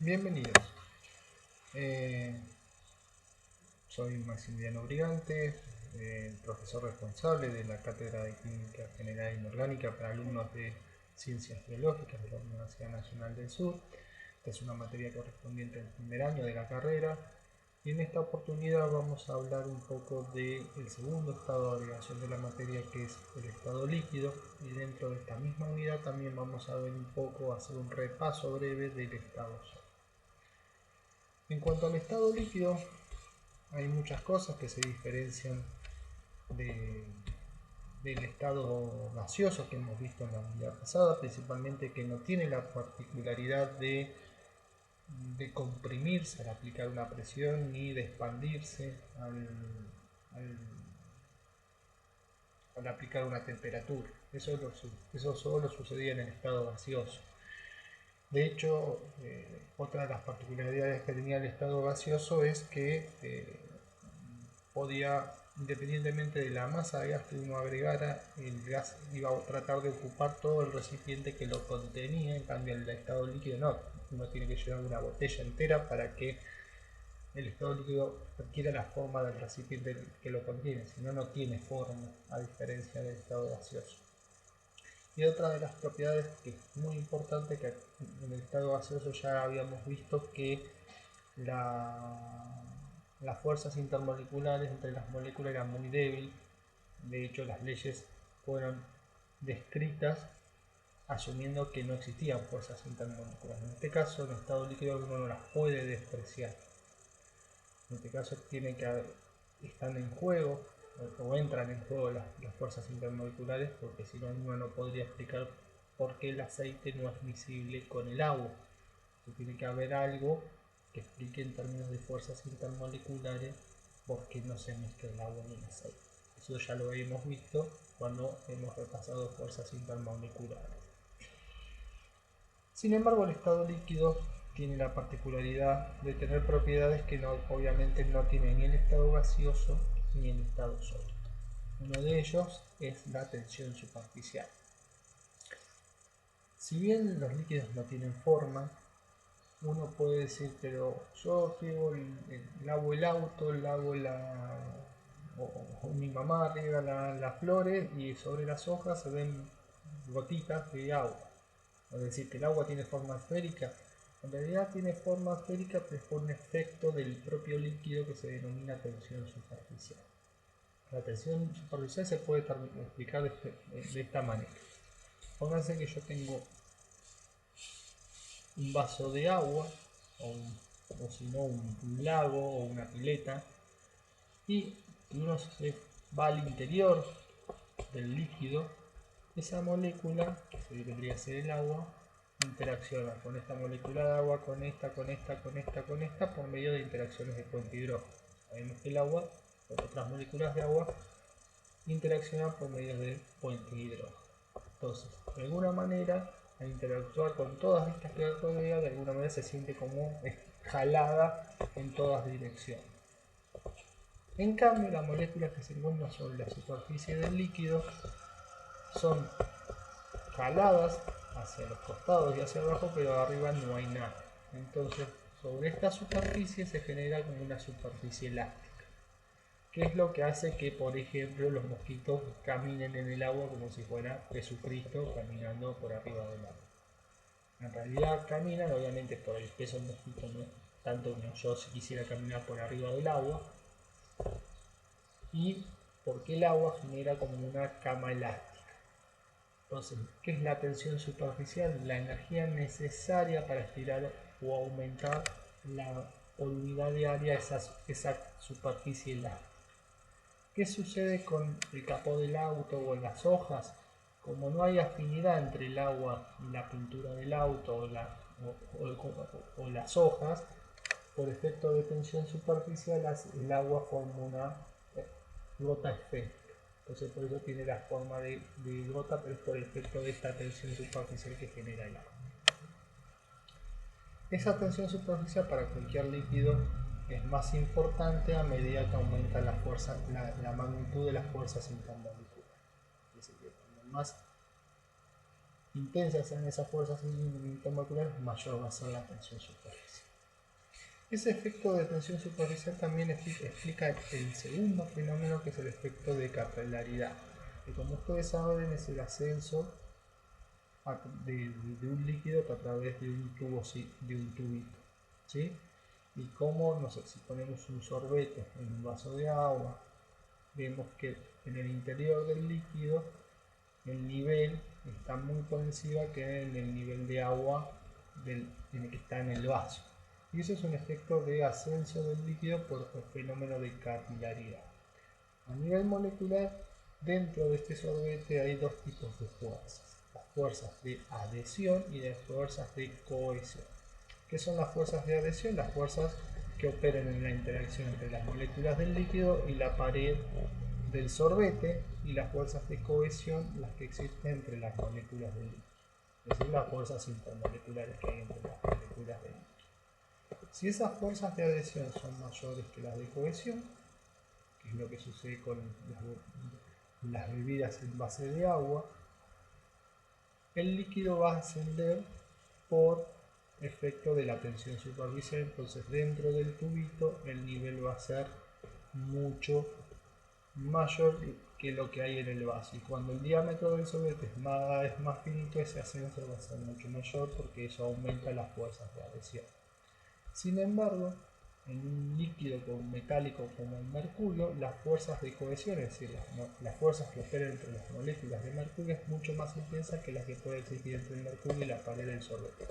Bienvenidos. Eh, Soy Maximiliano Brigante, profesor responsable de la Cátedra de Química General e Inorgánica para alumnos de Ciencias Biológicas de la Universidad Nacional del Sur. Esta es una materia correspondiente al primer año de la carrera y en esta oportunidad vamos a hablar un poco del segundo estado de agregación de la materia, que es el estado líquido, y dentro de esta misma unidad también vamos a ver un poco, hacer un repaso breve del estado sólido. En cuanto al estado líquido, hay muchas cosas que se diferencian del estado gaseoso que hemos visto en la unidad pasada, principalmente que no tiene la particularidad de comprimirse al aplicar una presión ni de expandirse al aplicar una temperatura. Eso solo sucedía en el estado gaseoso. De hecho, otra de las particularidades que tenía el estado gaseoso es que podía, independientemente de la masa de gas que uno agregara, el gas iba a tratar de ocupar todo el recipiente que lo contenía. En cambio, el estado líquido no, uno tiene que llenar una botella entera para que el estado líquido adquiera la forma del recipiente que lo contiene, si no, no tiene forma, a diferencia del estado gaseoso. Y otra de las propiedades que es muy importante, que en el estado gaseoso ya habíamos visto que las fuerzas intermoleculares entre las moléculas eran muy débiles. De hecho, las leyes fueron descritas asumiendo que no existían fuerzas intermoleculares. En este caso, en estado líquido uno no las puede despreciar. En este caso están en juego o entran en juego las fuerzas intermoleculares, porque si no uno no podría explicar por qué el aceite no es miscible con el agua. Tiene que haber algo que explique en términos de fuerzas intermoleculares por qué no se mezcla el agua en el aceite. Eso ya lo hemos visto cuando hemos repasado fuerzas intermoleculares. Sin embargo, el estado líquido tiene la particularidad de tener propiedades que obviamente no tiene ni el estado gaseoso ni el estado sólido. Uno de ellos es la tensión superficial. Si bien los líquidos no tienen forma, uno puede decir, pero yo riego lavo el auto, o mi mamá riega las flores y sobre las hojas se ven gotitas de agua. Es decir, que el agua tiene forma esférica. En realidad tiene forma esférica, pero es por un efecto del propio líquido que se denomina tensión superficial. La tensión superficial se puede explicar de esta manera. Pónganse que yo tengo un vaso de agua, o si no un lago o una pileta, y uno se va al interior del líquido. Esa molécula, que debería ser el agua, interacciona con esta molécula de agua, con esta, por medio de interacciones de puente hidrógeno. Sabemos que el agua, con otras moléculas de agua, interaccionan por medio de puente hidrógeno. Entonces, de alguna manera, al interactuar con todas estas que rodea, de alguna manera se siente como jalada en todas direcciones. En cambio, las moléculas que se encuentran sobre la superficie del líquido son jaladas hacia los costados y hacia abajo, pero arriba no hay nada. Entonces, sobre esta superficie se genera como una superficie elástica, que es lo que hace que, por ejemplo, los mosquitos caminen en el agua como si fuera Jesucristo caminando por arriba del agua. En realidad caminan, obviamente, por el peso del mosquito, no tanto como yo si quisiera caminar por arriba del agua, y porque el agua genera como una cama elástica. Entonces, ¿qué es la tensión superficial? La energía necesaria para estirar o aumentar por unidad de área esa superficie elástica. ¿Qué sucede con el capó del auto o en las hojas? Como no hay afinidad entre el agua y la pintura del auto o las hojas, por efecto de tensión superficial el agua forma una gota esférica. Entonces por eso tiene la forma de gota, pero es por el efecto de esta tensión superficial que genera el agua. Esa tensión superficial para cualquier líquido es más importante a medida que aumenta la magnitud de las fuerzas intermoleculares. Es decir, que cuando más intensas sean esas fuerzas intermoleculares, mayor va a ser la tensión superficial. Ese efecto de tensión superficial también explica el segundo fenómeno, que es el efecto de capilaridad, que como ustedes saben es el ascenso de un líquido a través de un tubo, de un tubito, ¿sí? Y como, no sé, si ponemos un sorbete en un vaso de agua, vemos que en el interior del líquido el nivel está muy por encima que en el nivel de agua en el que está en el vaso. Y eso es un efecto de ascenso del líquido por el fenómeno de capilaridad. A nivel molecular, dentro de este sorbete hay dos tipos de fuerzas: las fuerzas de adhesión y las fuerzas de cohesión. ¿Qué son las fuerzas de adhesión? Las fuerzas que operan en la interacción entre las moléculas del líquido y la pared del sorbete, y las fuerzas de cohesión, las que existen entre las moléculas del líquido, es decir, las fuerzas intermoleculares que hay entre las moléculas del líquido. Si esas fuerzas de adhesión son mayores que las de cohesión, que es lo que sucede con las bebidas en base de agua, el líquido va a ascender por efecto de la tensión superficial. Entonces dentro del tubito el nivel va a ser mucho mayor que lo que hay en el vaso, y cuando el diámetro del sorbete es más finito, ese ascenso va a ser mucho mayor porque eso aumenta las fuerzas de adhesión. Sin embargo, en un líquido metálico como el mercurio, las fuerzas de cohesión, es decir, las fuerzas que operan entre las moléculas de mercurio, es mucho más intensa que las que puede existir entre el mercurio y la pared del sorbete.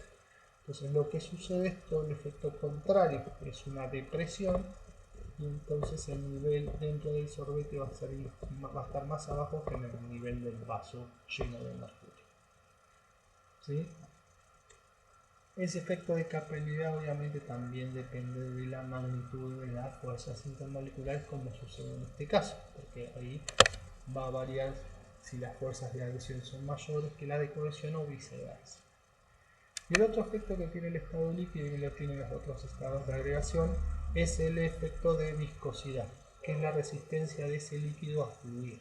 Entonces lo que sucede es todo el efecto contrario, es una depresión, y entonces el nivel dentro del sorbete va a estar más abajo que en el nivel del vaso lleno de mercurio, ¿sí? Ese efecto de capilaridad obviamente también depende de la magnitud de las fuerzas intermoleculares, como sucede en este caso, porque ahí va a variar si las fuerzas de adhesión son mayores que las de cohesión o viceversa. Y el otro efecto que tiene el estado líquido y lo tienen los otros estados de agregación es el efecto de viscosidad, que es la resistencia de ese líquido a fluir.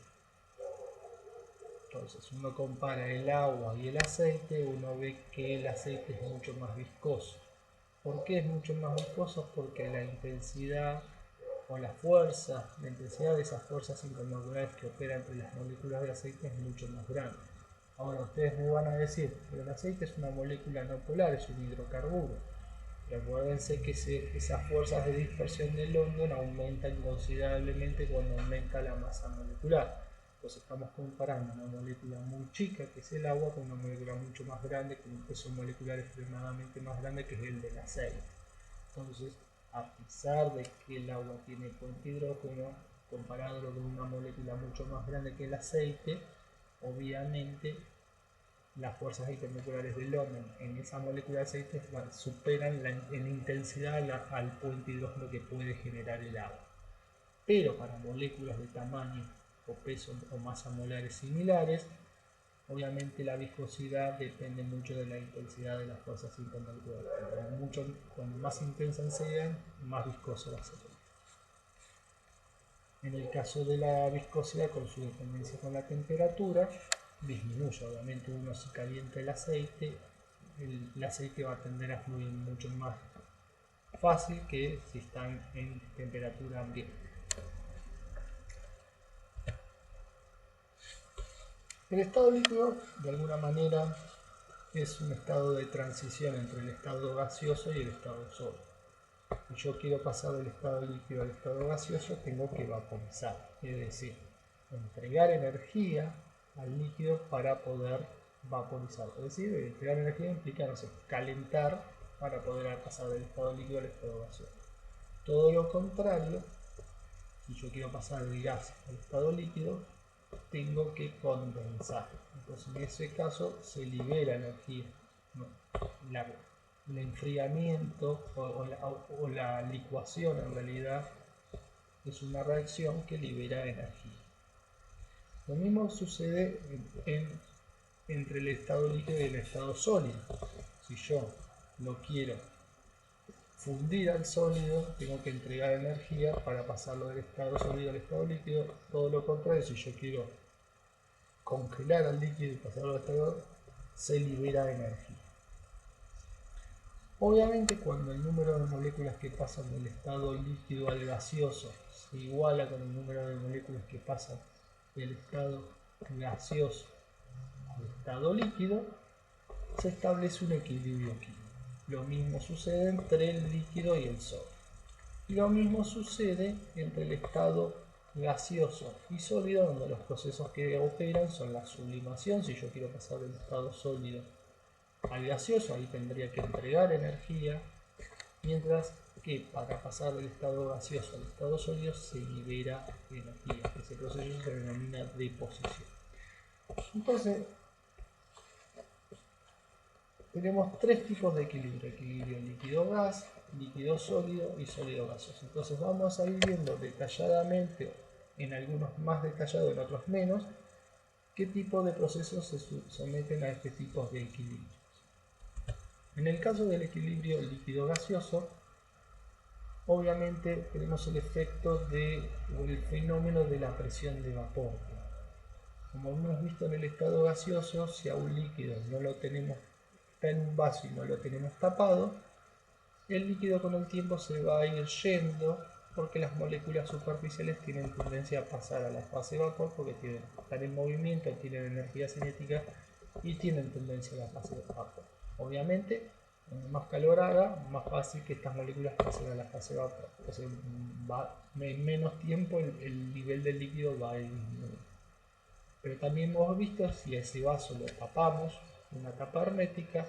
Entonces uno compara el agua y el aceite, uno ve que el aceite es mucho más viscoso. ¿Por qué es mucho más viscoso? Porque la intensidad o la intensidad de esas fuerzas intermoleculares que operan entre las moléculas de aceite es mucho más grande. Ahora ustedes me van a decir, pero el aceite es una molécula no polar, es un hidrocarburo. Y acuérdense que esas fuerzas de dispersión de London aumentan considerablemente cuando aumenta la masa molecular. Entonces estamos comparando una molécula muy chica, que es el agua, con una molécula mucho más grande, con un peso molecular extremadamente más grande, que es el del aceite. Entonces, a pesar de que el agua tiene puente hidrógeno, comparándolo con una molécula mucho más grande que el aceite, obviamente las fuerzas intermoleculares de London en esa molécula de aceite superan en intensidad al puente hidrógeno que puede generar el agua. Pero para moléculas de tamaño o peso o masa molares similares, obviamente la viscosidad depende mucho de la intensidad de las fuerzas intermoleculares. Cuando más intensas sean, más viscoso va a ser. En el caso de la viscosidad, con su dependencia con la temperatura, disminuye. Obviamente uno, si calienta el aceite va a tender a fluir mucho más fácil que si están en temperatura ambiente. El estado líquido, de alguna manera, es un estado de transición entre el estado gaseoso y el estado sólido. Si yo quiero pasar del estado líquido al estado gaseoso, tengo que vaporizar, es decir, entregar energía al líquido para poder vaporizar. Es decir, entregar energía implica, no sé, calentar para poder pasar del estado líquido al estado gaseoso. Todo lo contrario, si yo quiero pasar del gas al estado líquido, tengo que condensar. Entonces en ese caso se libera energía. El enfriamiento o la licuación en realidad es una reacción que libera energía. Lo mismo sucede entre el estado líquido y el estado sólido. Si yo lo quiero fundir al sólido, tengo que entregar energía para pasarlo del estado sólido al estado líquido. Todo lo contrario, si yo quiero congelar al líquido y pasarlo al estado se libera energía. Obviamente, cuando el número de moléculas que pasan del estado líquido al gaseoso se iguala con el número de moléculas que pasan del estado gaseoso al estado líquido, se establece un equilibrio químico. Lo mismo sucede entre el líquido y el sólido. Y lo mismo sucede entre el estado gaseoso y sólido, donde los procesos que operan son la sublimación. Si yo quiero pasar del estado sólido al gaseoso, ahí tendría que entregar energía, mientras que para pasar del estado gaseoso al estado sólido se libera energía. Ese proceso se denomina deposición. Entonces, tenemos tres tipos de equilibrio: equilibrio líquido-gas, líquido-sólido y sólido-gaseoso. Entonces vamos a ir viendo detalladamente, en algunos más detallados, en otros menos, qué tipo de procesos se someten a este tipo de equilibrio. En el caso del equilibrio líquido-gaseoso, obviamente tenemos el efecto o el fenómeno de la presión de vapor. Como hemos visto en el estado gaseoso, si a un líquido no lo tenemos, está en un vaso y no lo tenemos tapado, el líquido con el tiempo se va a ir yendo, porque las moléculas superficiales tienen tendencia a pasar a la fase vapor, porque están en movimiento, tienen energía cinética y tienen tendencia a la fase vapor. Obviamente, más calor haga, más fácil que estas moléculas pasen a la fase vapor. Entonces, en menos tiempo el nivel del líquido va a ir disminuyendo. Pero también hemos visto, si a ese vaso lo tapamos, una tapa hermética,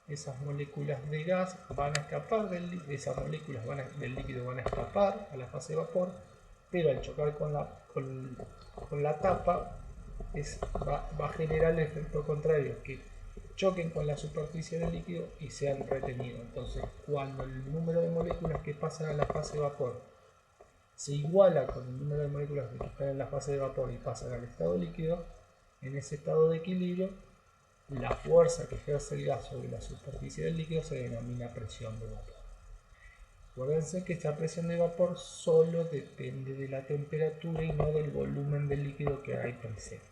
esas moléculas de gas van a escapar esas moléculas del líquido van a escapar a la fase de vapor, pero al chocar con la tapa va a generar el efecto contrario, que choquen con la superficie del líquido y sean retenidos. Entonces, cuando el número de moléculas que pasan a la fase de vapor se iguala con el número de moléculas que están en la fase de vapor y pasan al estado líquido, en ese estado de equilibrio, la fuerza que ejerce el gas sobre la superficie del líquido se denomina presión de vapor. Acuérdense que esta presión de vapor solo depende de la temperatura y no del volumen del líquido que hay presente.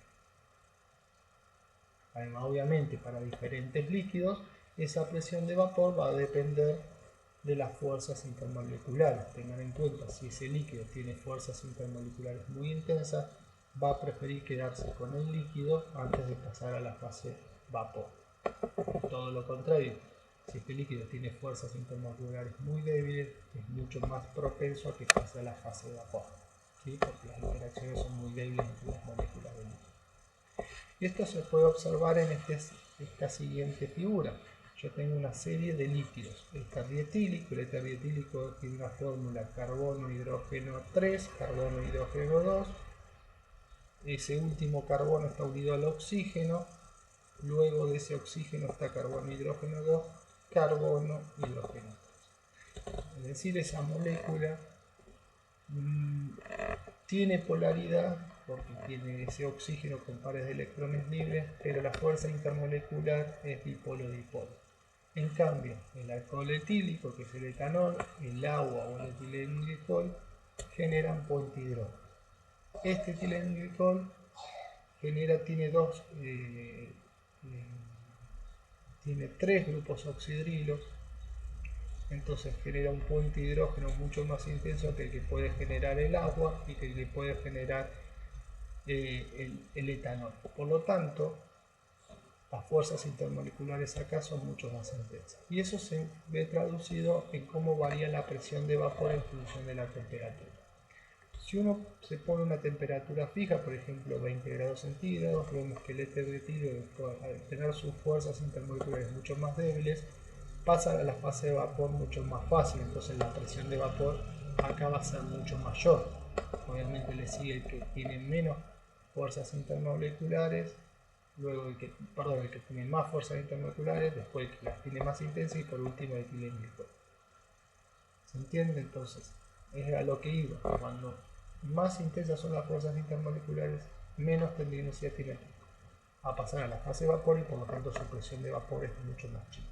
Además, obviamente, para diferentes líquidos, esa presión de vapor va a depender de las fuerzas intermoleculares. Tengan en cuenta, si ese líquido tiene fuerzas intermoleculares muy intensas, va a preferir quedarse con el líquido antes de pasar a la fase vapor. Todo lo contrario, si este líquido tiene fuerzas intermoleculares muy débiles, es mucho más propenso a que pase a la fase de vapor, ¿sí? Porque las interacciones son muy débiles entre las moléculas del líquido. Y esto se puede observar en esta siguiente figura. Yo tengo una serie de líquidos. El éter dietílico tiene una fórmula carbono, hidrógeno 3, carbono, hidrógeno 2. Ese último carbono está unido al oxígeno. Luego de ese oxígeno está carbono, hidrógeno 2, carbono, hidrógeno 3. Es decir, esa molécula tiene polaridad porque tiene ese oxígeno con pares de electrones libres, pero la fuerza intermolecular es dipolo-dipolo. En cambio, el alcohol etílico, que es el etanol, el agua o el etilenglicol, generan puente hidrógeno. Este etilenglicol tiene tres grupos oxidrilos, entonces genera un puente hidrógeno mucho más intenso que el que puede generar el agua y que el que puede generar el etanol. Por lo tanto, las fuerzas intermoleculares acá son mucho más intensas. Y eso se ve traducido en cómo varía la presión de vapor en función de la temperatura. Si uno se pone una temperatura fija, por ejemplo 20 grados centígrados, vemos que el éter dietílico, al tener sus fuerzas intermoleculares mucho más débiles, pasa a la fase de vapor mucho más fácil. Entonces la presión de vapor acá va a ser mucho mayor. Obviamente le sigue el que tiene menos fuerzas intermoleculares, luego el que tiene más fuerzas intermoleculares, después el que las tiene más intensas y por último el etilenglicol. ¿Se entiende? Entonces es a lo que iba. Cuando más intensas son las fuerzas intermoleculares, menos tendencia tiene a pasar a la fase de vapor y por lo tanto su presión de vapor es mucho más chica.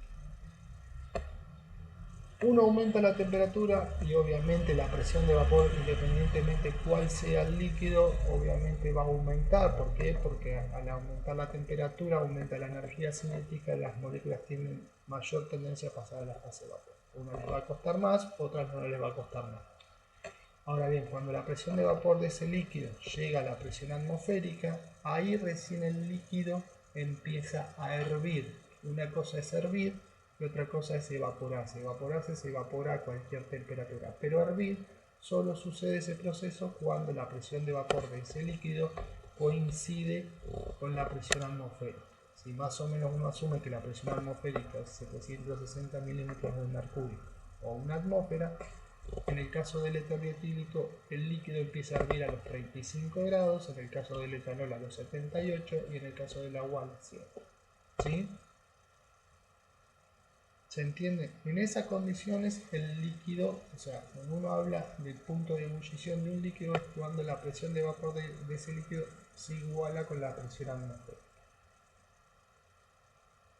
Uno aumenta la temperatura y obviamente la presión de vapor, independientemente cuál sea el líquido, obviamente va a aumentar. ¿Por qué? Porque al aumentar la temperatura aumenta la energía cinética y las moléculas tienen mayor tendencia a pasar a la fase de vapor. Una les va a costar más, otras no les va a costar más. Ahora bien, cuando la presión de vapor de ese líquido llega a la presión atmosférica, ahí recién el líquido empieza a hervir. Una cosa es hervir y otra cosa es evaporarse. Evaporarse se evapora a cualquier temperatura, pero hervir solo sucede ese proceso cuando la presión de vapor de ese líquido coincide con la presión atmosférica. Si más o menos uno asume que la presión atmosférica es 760 milímetros de mercurio o una atmósfera, en el caso del éter dietílico, el líquido empieza a hervir a los 35 grados, en el caso del etanol a los 78 y en el caso del agua a los 100. ¿Sí? ¿Se entiende? En esas condiciones el líquido, o sea, cuando uno habla del punto de ebullición de un líquido es cuando la presión de vapor de ese líquido se iguala con la presión atmosférica.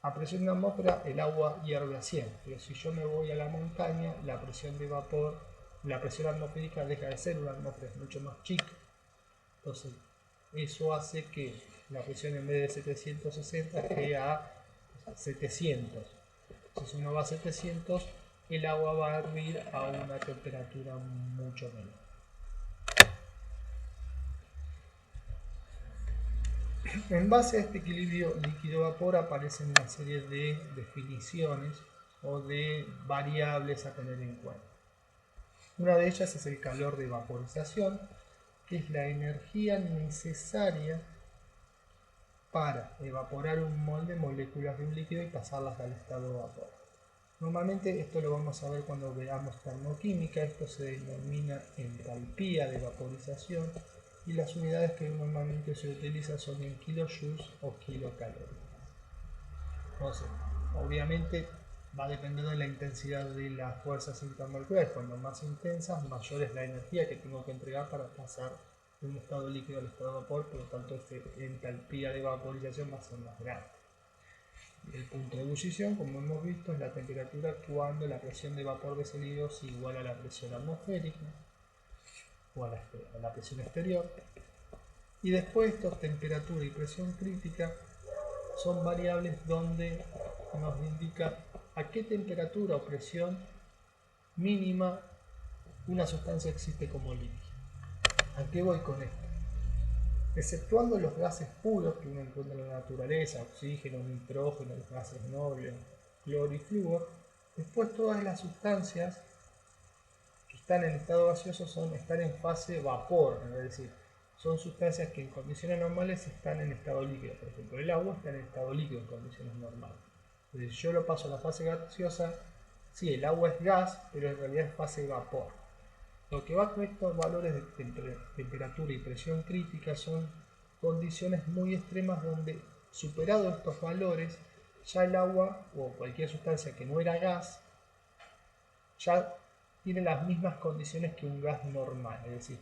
A presión de atmósfera el agua hierve a 100, pero si yo me voy a la montaña, la presión de vapor, la presión atmosférica deja de ser una atmósfera, es mucho más chica. Entonces, eso hace que la presión en vez de 760 esté a 700. Si uno va a 700, el agua va a hervir a una temperatura mucho menor. En base a este equilibrio líquido-vapor aparecen una serie de definiciones o de variables a tener en cuenta. Una de ellas es el calor de vaporización, que es la energía necesaria para evaporar un mol de moléculas de un líquido y pasarlas al estado de vapor. Normalmente esto lo vamos a ver cuando veamos termoquímica, esto se denomina entalpía de vaporización y las unidades que normalmente se utilizan son en kilojoules o kilocalorías. Entonces, obviamente va a depender de la intensidad de las fuerzas intermoleculares. Cuando más intensas, mayor es la energía que tengo que entregar para pasar de un estado líquido al estado de vapor, por lo tanto esta entalpía de vaporización va a ser más grande. El punto de ebullición, como hemos visto, es la temperatura cuando la presión de vapor de ese líquido es igual a la presión atmosférica o a la presión exterior. Y después estos temperatura y presión crítica son variables donde nos indica a qué temperatura o presión mínima una sustancia existe como líquido. ¿A qué voy con esto? Exceptuando los gases puros que uno encuentra en la naturaleza, oxígeno, nitrógeno, los gases nobles, cloro y flúor, después todas las sustancias que están en estado gaseoso están en fase vapor, es decir, son sustancias que en condiciones normales están en estado líquido. Por ejemplo, el agua está en estado líquido en condiciones normales. Entonces, si yo lo paso a la fase gaseosa, sí, el agua es gas, pero en realidad es fase vapor. Lo que va con estos valores de temperatura y presión crítica son condiciones muy extremas donde, superados estos valores, ya el agua o cualquier sustancia que no era gas ya tiene las mismas condiciones que un gas normal. Es decir,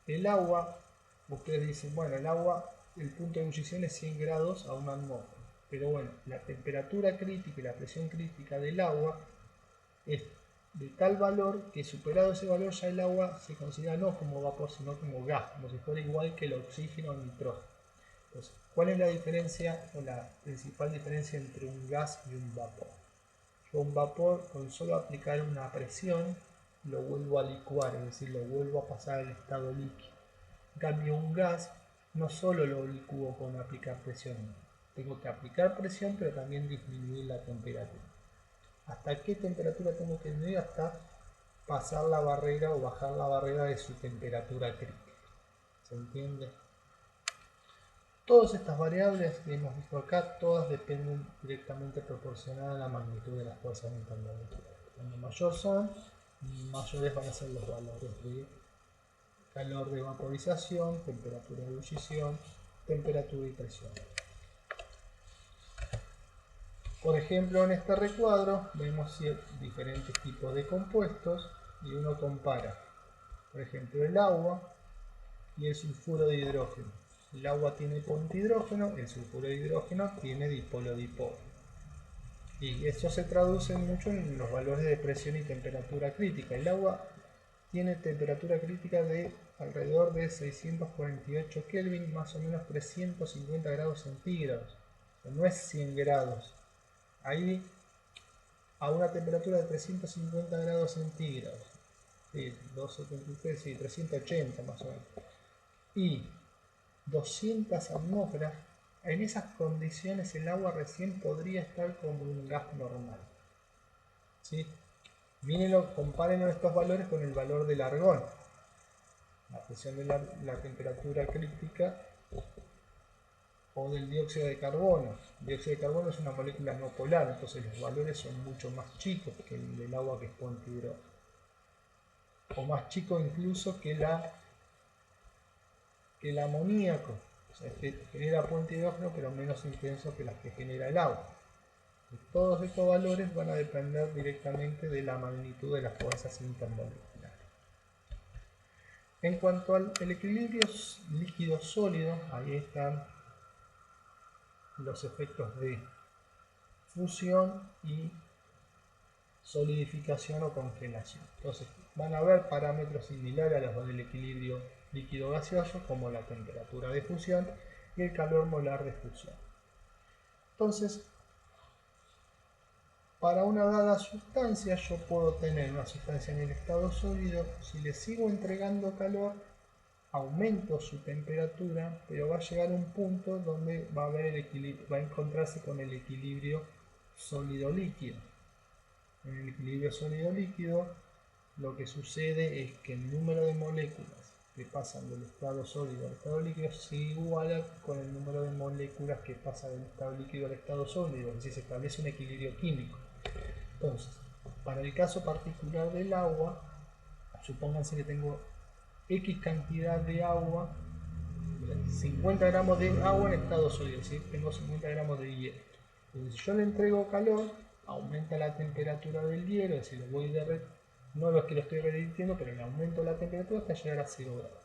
el agua, ustedes dicen, bueno, el agua, el punto de ebullición es 100 grados a una atmósfera. Pero bueno, la temperatura crítica y la presión crítica del agua es de tal valor que superado ese valor ya el agua se considera no como vapor sino como gas, como si fuera igual que el oxígeno o el nitrógeno. Entonces, ¿cuál es la diferencia o la principal diferencia entre un gas y un vapor? Yo un vapor con solo aplicar una presión lo vuelvo a licuar, es decir, lo vuelvo a pasar al estado líquido. En cambio un gas no solo lo licúo con aplicar presión, tengo que aplicar presión pero también disminuir la temperatura. ¿Hasta qué temperatura tengo que disminuir? Hasta pasar la barrera o bajar la barrera de su temperatura crítica. ¿Se entiende? Todas estas variables que hemos visto acá, todas dependen directamente proporcionadas a la magnitud de las fuerzas intermoleculares. Cuanto mayor son, mayores van a ser los valores de calor de vaporización, temperatura de ebullición, temperatura y presión. Por ejemplo, en este recuadro vemos diferentes tipos de compuestos y uno compara, por ejemplo, el agua y el sulfuro de hidrógeno. El agua tiene punto hidrógeno, el sulfuro de hidrógeno tiene dipolo-dipolo. Y eso se traduce mucho en los valores de presión y temperatura crítica. El agua tiene temperatura crítica de alrededor de 648 Kelvin, más o menos 350 grados centígrados. O sea, no es 100 grados. Ahí, a una temperatura de 350 grados centígrados, sí, 273, sí, 380 más o menos, y 200 atmósferas, en esas condiciones el agua recién podría estar como un gas normal. ¿Sí? Mírenlo, compárenlo estos valores con el valor del argón. La presión de la temperatura crítica o del dióxido de carbono. El dióxido de carbono es una molécula no polar, entonces los valores son mucho más chicos que el del agua que es puente hidrógeno. O más chico incluso que el amoníaco. O sea, que genera puente hidrógeno, pero menos intenso que las que genera el agua. Y todos estos valores van a depender directamente de la magnitud de las fuerzas intermoleculares. En cuanto al equilibrio líquido-sólido, ahí están los efectos de fusión y solidificación o congelación. Entonces van a haber parámetros similares a los del equilibrio líquido-gaseoso, como la temperatura de fusión y el calor molar de fusión. Entonces, para una dada sustancia yo puedo tener una sustancia en el estado sólido, si le sigo entregando calor, aumento su temperatura, pero va a llegar a un punto donde va a haber el equilibrio, va a encontrarse con el equilibrio sólido-líquido. En el equilibrio sólido-líquido, lo que sucede es que el número de moléculas que pasan del estado sólido al estado líquido se iguala con el número de moléculas que pasan del estado líquido al estado sólido, es decir, se establece un equilibrio químico. Entonces, para el caso particular del agua, supónganse que tengo X cantidad de agua, 50 gramos de agua en estado sólido, es decir, tengo 50 gramos de hielo. Entonces, si yo le entrego calor, aumenta la temperatura del hielo, es decir, lo voy derretiendo, no es que lo estoy derritiendo, pero le aumento la temperatura hasta llegar a 0 grados.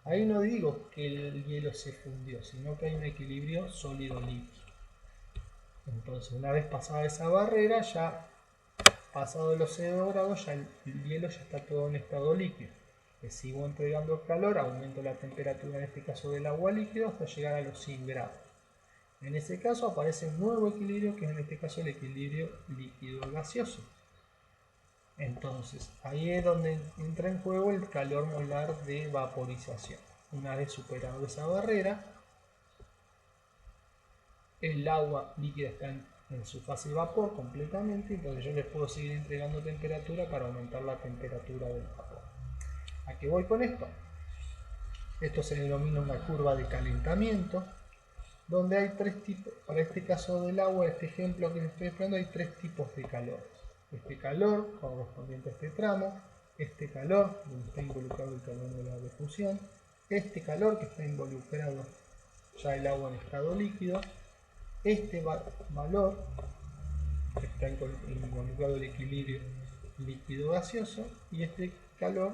Ahí no digo que el hielo se fundió, sino que hay un equilibrio sólido-líquido. Entonces, una vez pasada esa barrera, ya pasado los 0 grados, ya el hielo ya está todo en estado líquido. Le sigo entregando calor, aumento la temperatura, en este caso del agua líquido, hasta llegar a los 100 grados. En ese caso aparece un nuevo equilibrio, que es en este caso el equilibrio líquido-gaseoso. Entonces, ahí es donde entra en juego el calor molar de vaporización. Una vez superado esa barrera, el agua líquida está en su fase de vapor completamente, entonces yo les puedo seguir entregando temperatura para aumentar la temperatura del vapor. ¿A qué voy con esto? Esto se denomina una curva de calentamiento, donde hay tres tipos. Para este caso del agua, este ejemplo que les estoy explicando, hay tres tipos de calor. Este calor correspondiente a este tramo, este calor donde está involucrado el calor de la difusión, este calor que está involucrado ya el agua en estado líquido, este valor que está involucrado el equilibrio líquido-gaseoso y este calor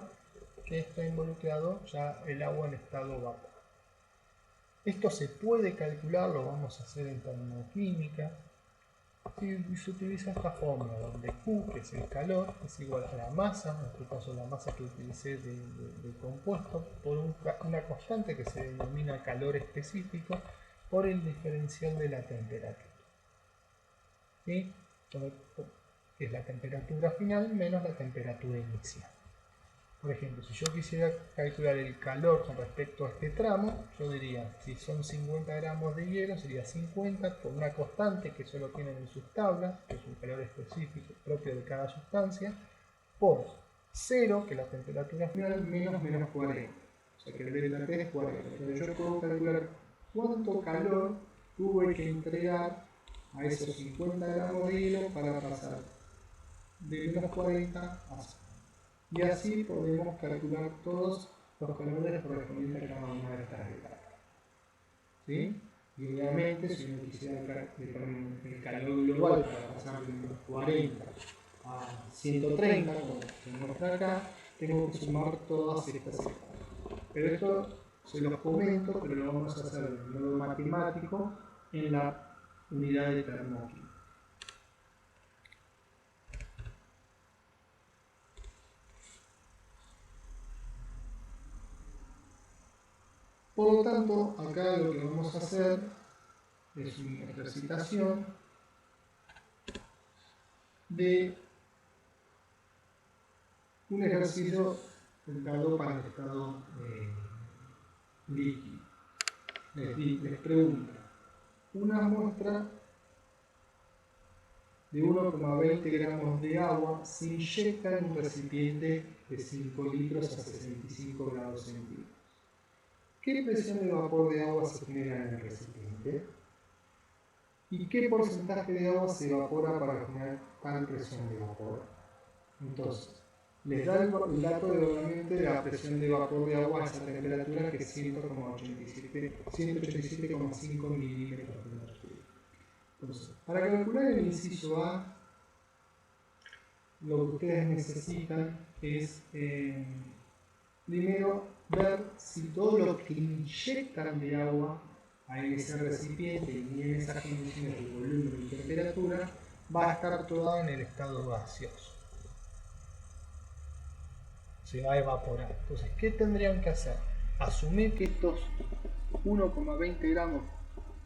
que está involucrado ya el agua en estado vapor. Esto se puede calcular, lo vamos a hacer en termoquímica. Y se utiliza esta fórmula donde Q, que es el calor, es igual a la masa, en este caso la masa que utilicé del compuesto, por una constante que se denomina calor específico, por el diferencial de la temperatura. ¿Sí? Que es la temperatura final menos la temperatura inicial. Por ejemplo, si yo quisiera calcular el calor con respecto a este tramo, yo diría, si son 50 gramos de hielo, sería 50 por una constante que solo tienen en sus tablas, que es un calor específico propio de cada sustancia, por 0, que es la temperatura final, menos 40. O sea que el delta T es 40. Entonces yo puedo calcular cuánto calor tuve que entregar a esos 50 gramos de hielo para pasar de menos 40 a 0. Y así podemos calcular todos los calores correspondientes a cada una de estas etapas. ¿Sí? Y obviamente, si uno quisiera calcular el calor global para pasar de menos 40 a 130, como se muestra acá, tengo que sumar todas estas etapas. Pero esto se los comento, pero lo vamos a hacer de modo matemático en la unidad de termoquímica. Por lo tanto, acá lo que vamos a hacer es una ejercitación de un ejercicio dado para el estado líquido. Les pregunta, una muestra de 1,20 gramos de agua se inyecta en un recipiente de 5 litros a 65 grados centígrados. ¿Qué presión de vapor de agua se genera en el recipiente? ¿Y qué porcentaje de agua se evapora para generar tal presión de vapor? Entonces, les da el dato obviamente de la presión de vapor de agua a esa temperatura, que es 187,5 milímetros de mercurio. Entonces, para calcular el inciso A, lo que ustedes necesitan es primero ver si todo lo que inyectan de agua en ese recipiente y en esas condiciones de volumen y temperatura va a estar todo en el estado gaseoso. Se va a evaporar. Entonces, ¿qué tendrían que hacer? Asumir que estos 1,20 gramos,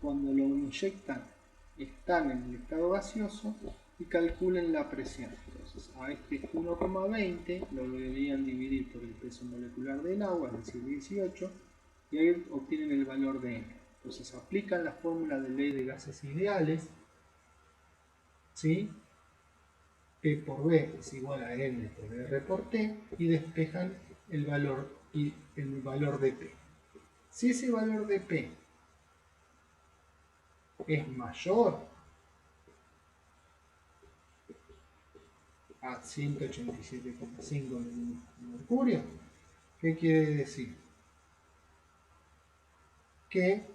cuando lo inyectan, están en el estado gaseoso y calculen la presión. Entonces, a este 1,20 lo deberían dividir por el peso molecular del agua, es decir, 18, y ahí obtienen el valor de N. Entonces, aplican la fórmula de ley de gases ideales, ¿sí? P por B es igual a N por R por T, y despejan el valor de P. Si ese valor de P es mayor a 187,5 de mercurio, ¿qué quiere decir? Que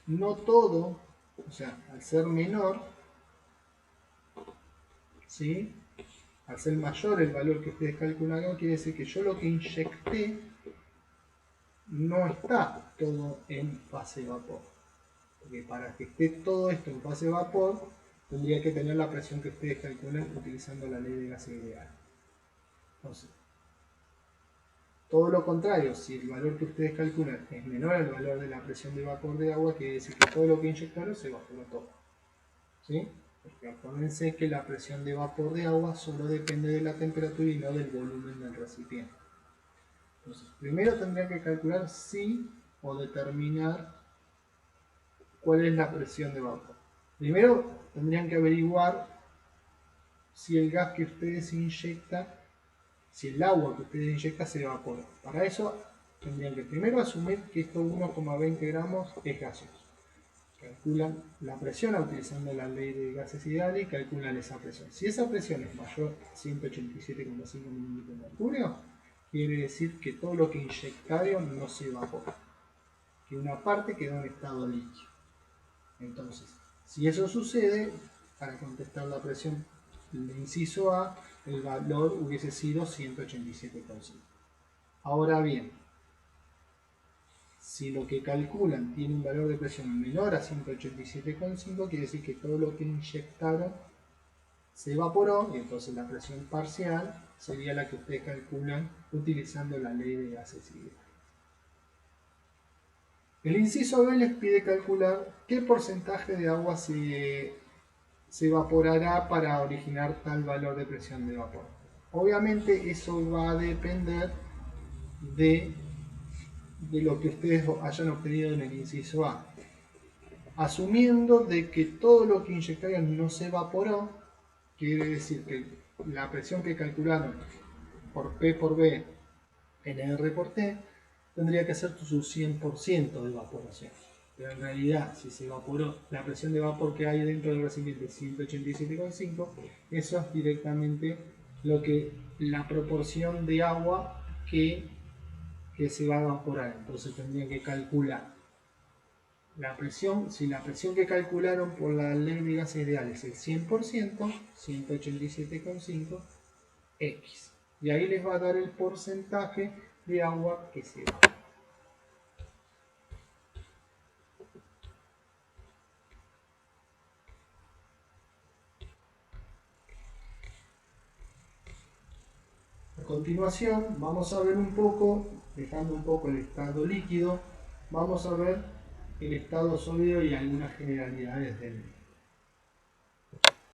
no todo, o sea, al ser menor, ¿sí? Al ser mayor el valor que ustedes calcularon, quiere decir que yo lo que inyecté no está todo en fase vapor. Porque para que esté todo esto en fase vapor, tendría que tener la presión que ustedes calculan utilizando la ley de gases ideal. Entonces, todo lo contrario, si el valor que ustedes calculan es menor al valor de la presión de vapor de agua, quiere decir que todo lo que inyectaron se evaporó todo. ¿Sí? Porque acuérdense que la presión de vapor de agua solo depende de la temperatura y no del volumen del recipiente. Entonces, primero tendría que calcular si o determinar cuál es la presión de vapor. Primero tendrían que averiguar si el gas que ustedes inyectan, si el agua que ustedes inyectan se evapora. Para eso tendrían que primero asumir que estos 1,20 gramos es gaseoso. Calculan la presión utilizando la ley de gases ideales y calculan esa presión. Si esa presión es mayor a 187,5 milímetros de mercurio, quiere decir que todo lo que inyectaron no se evapora, que una parte quedó en estado líquido. Entonces, si eso sucede, para contestar la presión del inciso A, el valor hubiese sido 187,5. Ahora bien, si lo que calculan tiene un valor de presión menor a 187,5, quiere decir que todo lo que inyectaron se evaporó y entonces la presión parcial sería la que ustedes calculan utilizando la ley de gases ideales. El inciso B les pide calcular qué porcentaje de agua se evaporará para originar tal valor de presión de vapor. Obviamente eso va a depender de lo que ustedes hayan obtenido en el inciso A. Asumiendo de que todo lo que inyectaron no se evaporó, quiere decir que la presión que calcularon por P por B en R por T tendría que ser su 100% de evaporación. Pero en realidad, si se evaporó la presión de vapor que hay dentro del recipiente 187,5, eso es directamente la proporción de agua que se va a evaporar. Entonces tendrían que calcular la presión. Si la presión que calcularon por la ley de gases ideales es el 100%, 187,5 X. Y ahí les va a dar el porcentaje de agua que se va. A continuación vamos a ver un poco dejando un poco el estado líquido, vamos a ver el estado sólido y algunas generalidades del